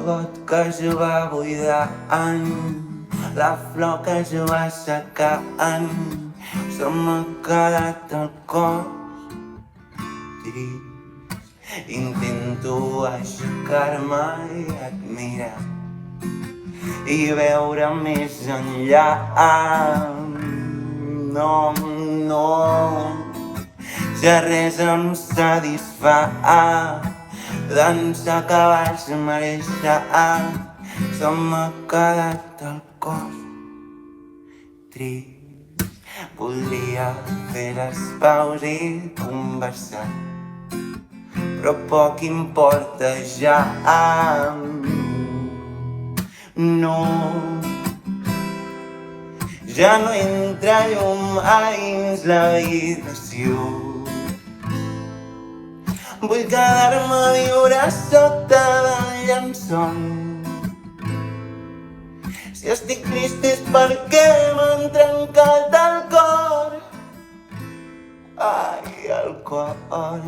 got que es va buidant, la flor que es va secant, se m'ha quedat el cor trist. Intento aixecar-me i admirar i veure més enllà. No, no, ja res em satisfà. Dansar cavalls marejant, se m'ha quedat el cos trist. Voldria fer les paus i conversar, però poc importa ja. No, ja no entra llum a dins l'habitació. Vull quedar-me a viure sota del llençol. Si estic trist és perquè m'han trencat el cor. Ai, el cor.